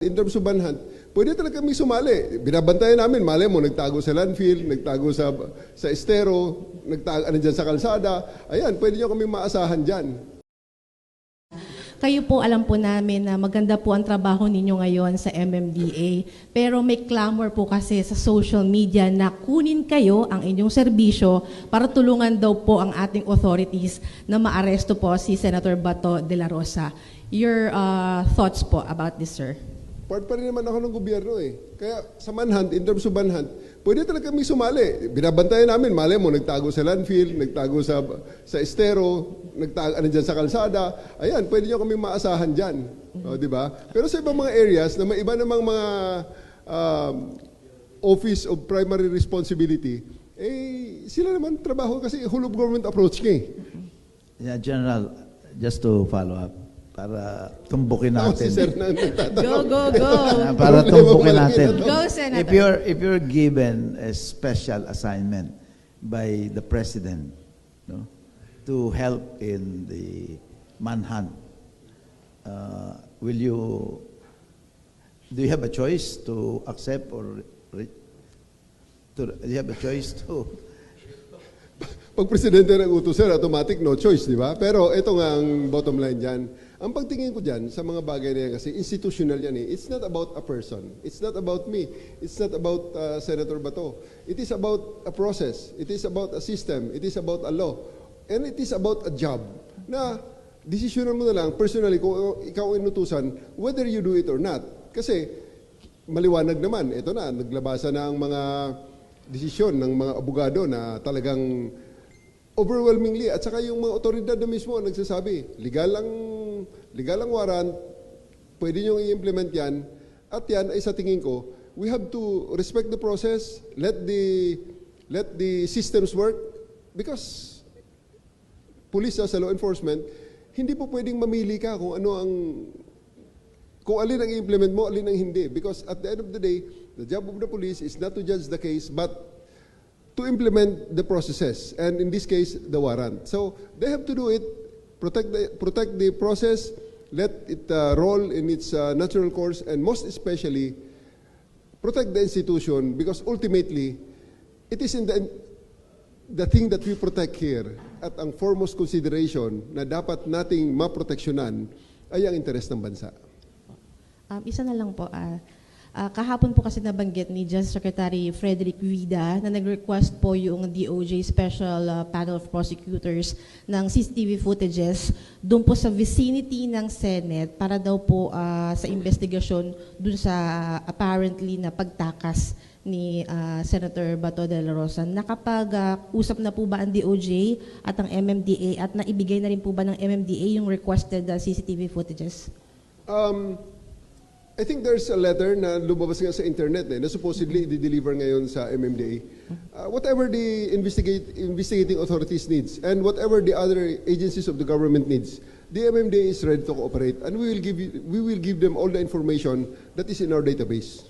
In terms of manhunt, pwede talaga kami sumali. Binabantayan namin, mali mo, nagtago sa landfill, nagtago sa estero, nagtago dyan sa kalsada. Ayan, pwede nyo kami maasahan dyan. Kayo po, alam po namin na maganda po ang trabaho ninyo ngayon sa MMDA. Pero may clamor po kasi sa social media na kunin kayo ang inyong serbisyo para tulungan daw po ang ating authorities na maaresto po si Senator Bato de la Rosa. Your thoughts po about this, sir? Part pa rin naman ako ng gobyerno eh. Kaya sa manhunt, in terms of manhunt, pwede talaga kami sumali. Binabantayan namin, mali mo, nagtago sa landfill, nagtago sa estero, nagtago dyan sa kalsada. Ayan, pwede nyo kami maasahan dyan. O, di ba? Pero sa ibang mga areas na may iba namang mga office of primary responsibility, eh, sila naman trabaho kasi whole of government approach nga eh. Yeah, General, just to follow up, para tumbukin natin. Si Sir na Go, go, go. Para tumbukin natin. Go, Senator. If you're given a special assignment by the President, no, to help in the manhunt, do you have a choice to accept or do you have a choice to? Pag presidente ng utos, sir, automatic, no choice, di ba? Pero ito nga ang bottom line dyan. Ang pagtingin ko dyan sa mga bagay na yan kasi institutional yan eh. It's not about a person. It's not about me. It's not about Senator Bato. It is about a process. It is about a system. It is about a law. And it is about a job na desisyonan mo na lang personally kung ikaw ang inutusan whether you do it or not. Kasi maliwanag naman. Ito na, naglabasa na ang mga desisyon ng mga abogado na talagang overwhelmingly at saka yung mga otoridad na mismo ang nagsasabi, legal ang warrant, pwede nyo i-implement yan, at yan ay sa tingin ko, we have to respect the process, let the systems work, because police sa law enforcement, hindi po pwedeng mamili ka kung alin ang i-implement mo, alin ang hindi, because at the end of the day, the job of the police is not to judge the case, but to implement the processes, and in this case, the warrant. So they have to do it, protect the process, let it roll in its natural course, and most especially, protect the institution, because ultimately, it is in the thing that we protect here, at ang foremost consideration na dapat nating maproteksyonan ay ang interes ng bansa. Isa na lang po, kahapon po kasi nabanggit ni Justice Secretary Frederick Vida na nag-request po yung DOJ Special Panel of Prosecutors ng CCTV footages doon po sa vicinity ng Senate para daw po sa investigasyon doon sa apparently na pagtakas ni Senator Bato de la Rosa. Nakapag-usap na po ba ang DOJ at ang MMDA at naibigay na rin po ba ng MMDA yung requested CCTV footages? I think there's a letter na lumabas nga sa internet na supposedly i-deliver ngayon sa MMDA. Whatever the investigating authorities needs and whatever the other agencies of the government needs, the MMDA is ready to cooperate and we will give them all the information that is in our database.